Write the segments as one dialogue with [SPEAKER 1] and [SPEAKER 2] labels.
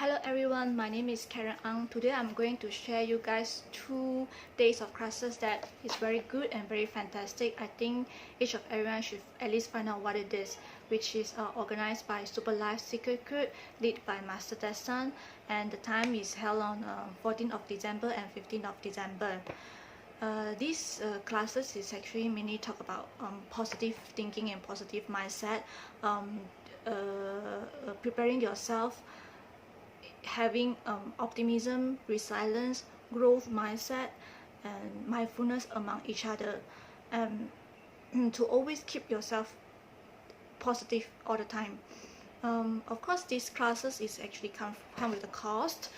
[SPEAKER 1] Hello everyone, my name is Karen Ang. Today I'm going to share you guys 2 days of classes that is very good and very fantastic. I think each of everyone should at least find out what it is, which is organized by Super Life Secret Code, led by Master Tessan, and the time is held on 14th of December and 15th of December. These classes is actually mainly talk about positive thinking and positive mindset, preparing yourself, having optimism, resilience, growth mindset, and mindfulness among each other, and to always keep yourself positive all the time. Of course, these classes is actually come with a cost.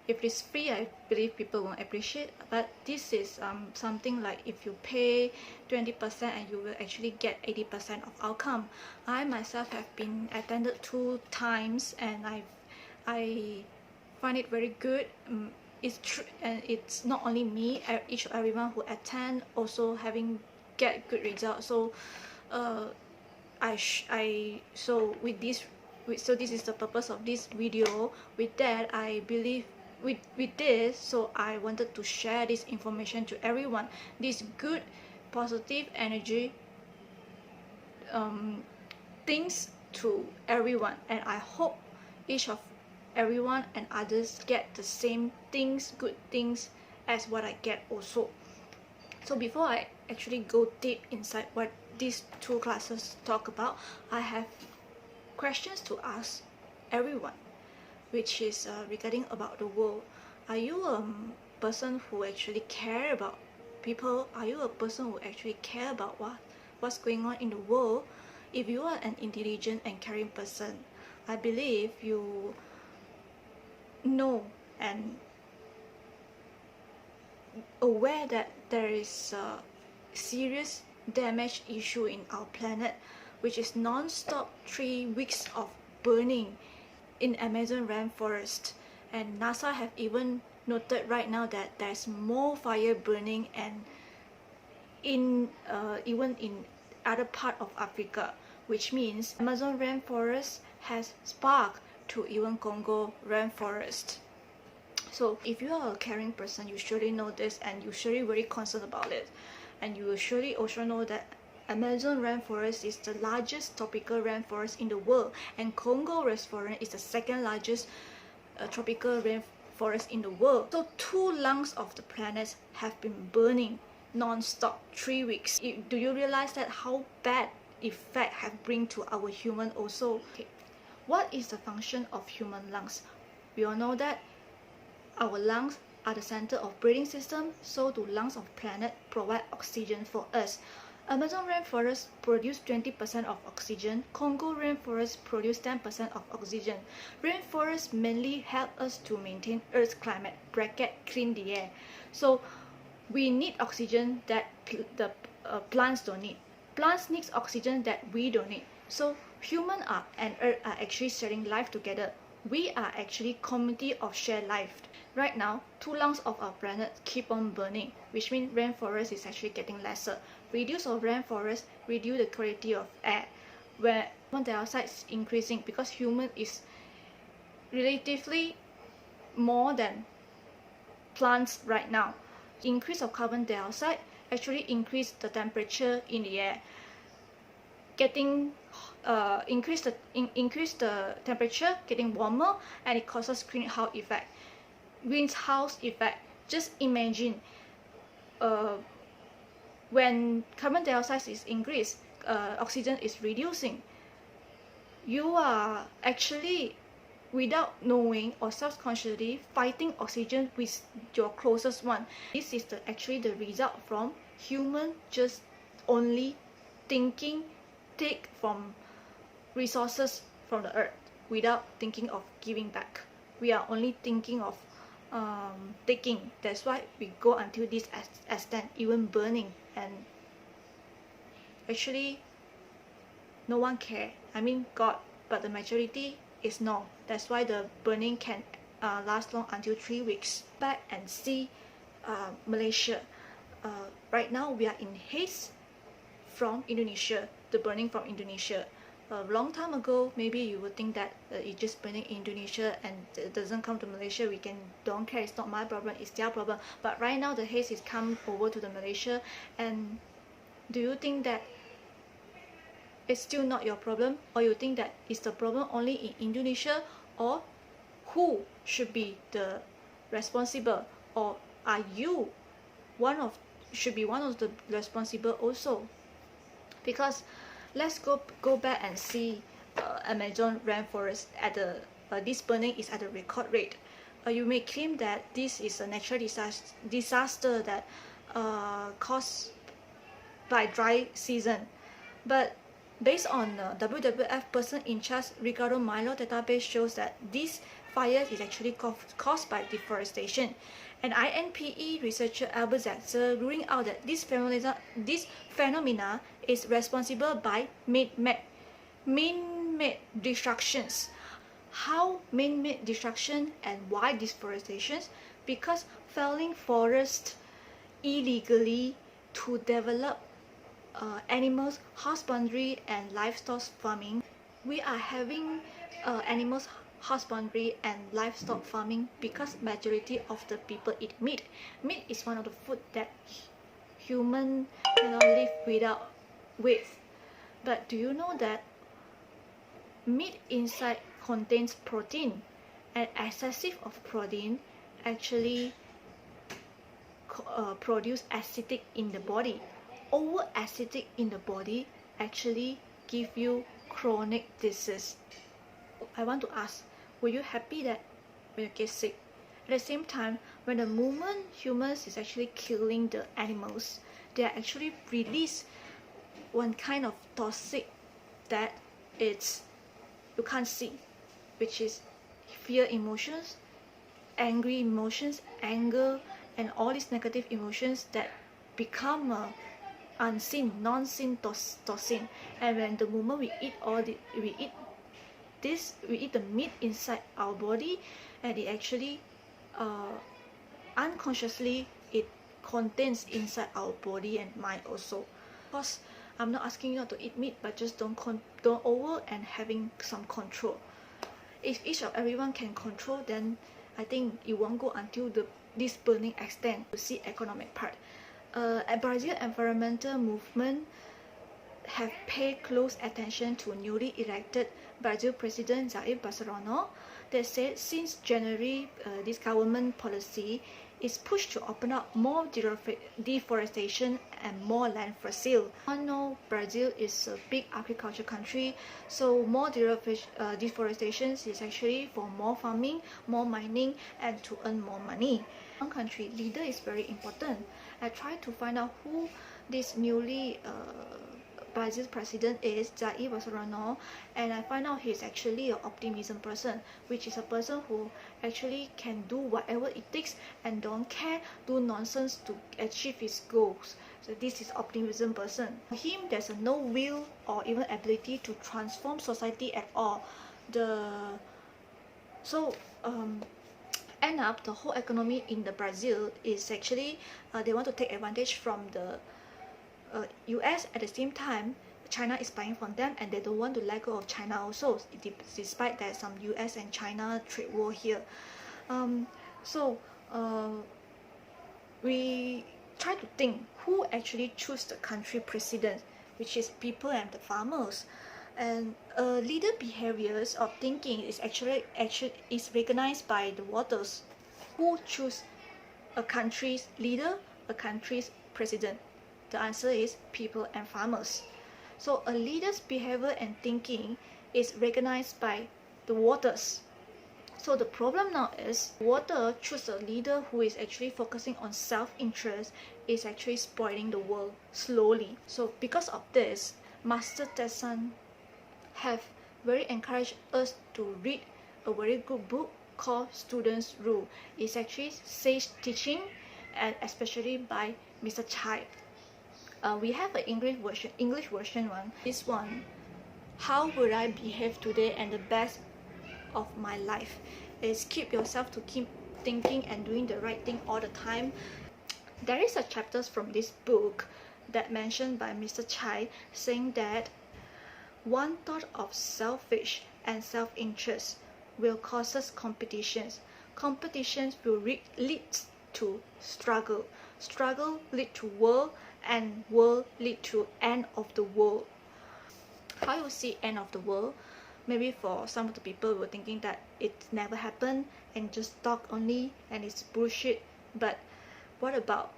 [SPEAKER 1] If it's free, I believe people won't appreciate, but this is something like if you pay 20% and you will actually get 80% of outcome. I myself have been attended 2 times and I find it very good. It's true, and it's not only me, each everyone who attend also get good results. So so this is the purpose of this video. With that, I believe with this, so I wanted to share this information to everyone, this good positive energy things to everyone, and I hope each of everyone and others get the same things, good things as what I get also. So before I actually go deep inside what these 2 classes talk about, I have questions to ask everyone, which is regarding about the world. Are you a person who actually care about people? Are you a person who actually care about what's going on in the world? If you are an intelligent and caring person, I believe you know and aware that there is a serious damage issue in our planet, which is non-stop 3 weeks of burning in Amazon rainforest. And NASA have even noted right now that there's more fire burning and even in other part of Africa, which means Amazon rainforest has sparked to even Congo rainforest. So if you are a caring person, you surely know this, and you surely very concerned about it, and you will surely also know that Amazon rainforest is the largest tropical rainforest in the world, and Congo rainforest is the 2nd largest tropical rainforest in the world. So 2 lungs of the planet have been burning non-stop 3 weeks. Do you realize that how bad effect have bring to our human also? Okay. What is the function of human lungs? We all know that our lungs are the center of breathing system, so do lungs of planet provide oxygen for us. Amazon rainforest produce 20% of oxygen. Congo rainforest produce 10% of oxygen. Rainforests mainly help us to maintain Earth's climate, clean the air. So we need oxygen that the plants don't need. Plants need oxygen that we don't need. So human and Earth are actually sharing life together. We are actually community of shared life. Right now, 2 lungs of our planet keep on burning, which means rainforest is actually getting lesser. Reduce of rainforest reduce the quality of air, where carbon dioxide is increasing because human is relatively more than plants right now. Increase of carbon dioxide actually increase the temperature in the air, increase the temperature, getting warmer, and it causes greenhouse effect. Just imagine when carbon dioxide is increased, oxygen is reducing. You are actually, without knowing or subconsciously, fighting oxygen with your closest one. This is actually the result from human just only thinking take from resources from the earth without thinking of giving back. We are only thinking of taking. That's why we go until this extent, even burning, and actually no one care. I mean God, but the majority is no. That's why the burning can last long until 3 weeks. Back and see Malaysia. Right now we are in haze from Indonesia, the burning from Indonesia. a long time ago, maybe you would think that it's just burning in Indonesia and it doesn't come to Malaysia, we don't care, it's not my problem, it's their problem. But right now the haze is come over to the Malaysia, and do you think that it's still not your problem, or you think that it's the problem only in Indonesia, or who should be the responsible, or are you should be one of the responsible also? Because let's go back and see Amazon rainforest at the this burning is at a record rate. You may claim that this is a natural disaster that caused by dry season, but based on WWF person in charge Ricardo Milo database shows that this fire is actually caused by deforestation. And INPE researcher Albert Zetzer ruling out that this phenomena is responsible by man-made destructions. How man-made destruction and why deforestation? Because felling forests illegally to develop animals husbandry and livestock farming. We are having animals husbandry and livestock farming because majority of the people eat meat. Meat is one of the food that human cannot live with. But do you know that meat inside contains protein, and excessive of protein actually produce acidic in the body. Over acidic in the body actually give you chronic disease. I want to ask, were you happy that when you get sick? At the same time, when the moment humans is actually killing the animals, they are actually release one kind of toxic that it's you can't see, which is fear emotions, angry emotions, anger, and all these negative emotions that become unseen, non-seen toxin. And when the moment we eat the meat inside our body, and it actually unconsciously it contains inside our body and mind also. Of course, I'm not asking you not to eat meat, but just don't over and having some control. If each of everyone can control, then I think it won't go until this burning extent. To see economic part, at Brazil environmental movement have paid close attention to newly elected Brazil President Jair Bolsonaro. They said since January, this government policy is pushed to open up more deforestation and more land for sale. I know Brazil is a big agriculture country, so more deforestation is actually for more farming, more mining, and to earn more money. One country leader is very important. I tried to find out who this newly Brazil's president is, Jair Bolsonaro, and I find out he's actually an optimism person, which is a person who actually can do whatever it takes and don't care, do nonsense to achieve his goals. So this is optimism person. For him, there's no will or even ability to transform society at all. End up the whole economy in the Brazil is actually they want to take advantage from the US. At the same time, China is buying from them, and they don't want to let go of China also, despite there's some US and China trade war here. We try to think who actually choose the country president, which is people and the farmers. And leader behaviors of thinking is actually is recognized by the voters. Who choose a country's leader, a country's president? The answer is people and farmers. So a leader's behavior and thinking is recognized by the voters. So the problem now is voter choose a leader who is actually focusing on self-interest, is actually spoiling the world slowly. So because of this, Master Tessan have very encouraged us to read a very good book called Students' Rule. It's actually sage teaching, and especially by Mr. Chai. We have an English version one. This one, how would I behave today and the best of my life, is keep yourself to keep thinking and doing the right thing all the time. There is a chapters from this book that mentioned by Mr. Chai saying that One thought of selfish and self-interest will cause us competitions. Competitions will lead to struggle. Struggle lead to war, and war lead to end of the world. How you see end of the world? Maybe for some of the people were thinking that it never happened and just talk only and it's bullshit. But what about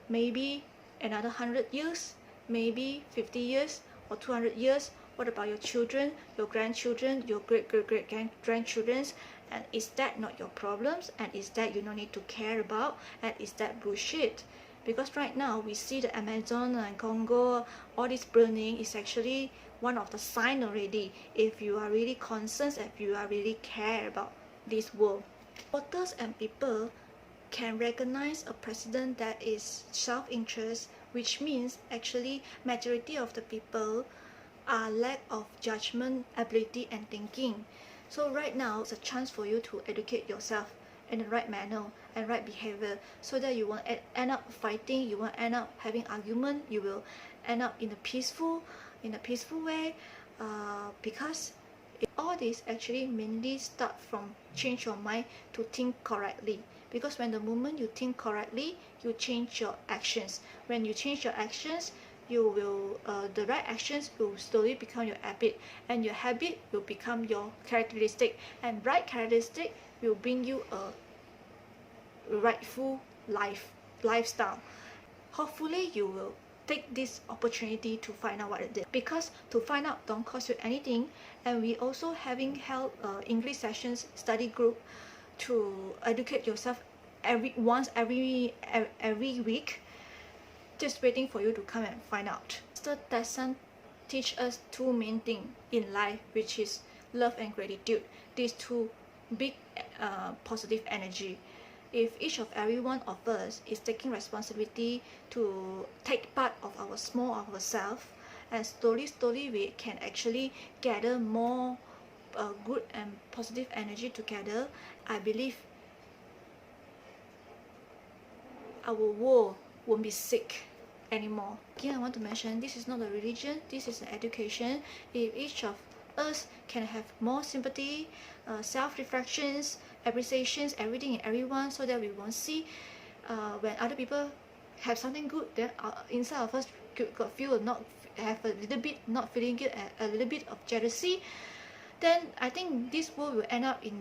[SPEAKER 1] maybe another 100 years, maybe 50 years or 200 years? What about your children, your grandchildren, your great-great-great-grandchildren? And is that not your problems? And is that you don't need to care about? And is that bullshit? Because right now we see the Amazon and Congo, all this burning is actually one of the sign already. If you are really concerned, if you are really care about this world, voters and people can recognize a president that is self-interest, which means actually majority of the people are lack of judgment, ability and thinking. So right now it's a chance for you to educate yourself in the right manner and right behavior, so that you won't end up fighting, you won't end up having argument, you will end up in a peaceful way, because all this actually mainly start from change your mind to think correctly. Because when the moment you think correctly, you change your actions. When you change your actions, you will the right actions will slowly become your habit, and your habit will become your characteristic, and right characteristic will bring you a rightful lifestyle. Hopefully you will take this opportunity to find out what it is, because to find out don't cost you anything. And we also having held English sessions study group to educate yourself every week, just waiting for you to come and find out. Mr. Tyson teach us two main things in life, which is love and gratitude. These two big positive energy. If each of every one of us is taking responsibility to take part of our small of ourselves, and slowly we can actually gather more good and positive energy together, I believe our world won't be sick anymore. Again, I want to mention, this is not a religion, this is an education. If each of us can have more sympathy, self-reflections, appreciations, everything and everyone, so that we won't see when other people have something good, then inside of us got feel not have a little bit not feeling good, a little bit of jealousy, then I think this world will end up in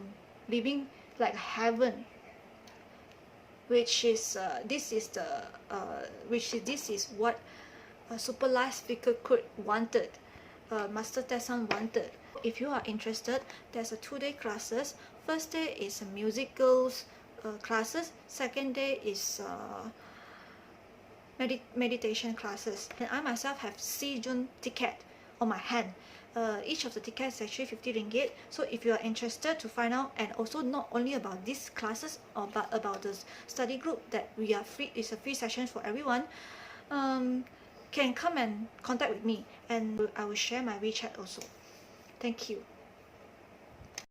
[SPEAKER 1] living like heaven, which is this is what a super life speaker could wanted, Master Tesson wanted. If you are interested, there's a 2-day classes. First day is musicals classes. Second day is meditation classes. And I myself have season ticket on my hand. Each of the tickets is actually 50 ringgit. So if you are interested to find out, and also not only about these classes, but about the study group that we are free, it's a free session for everyone, can come and contact with me, and I will share my WeChat also. Thank you.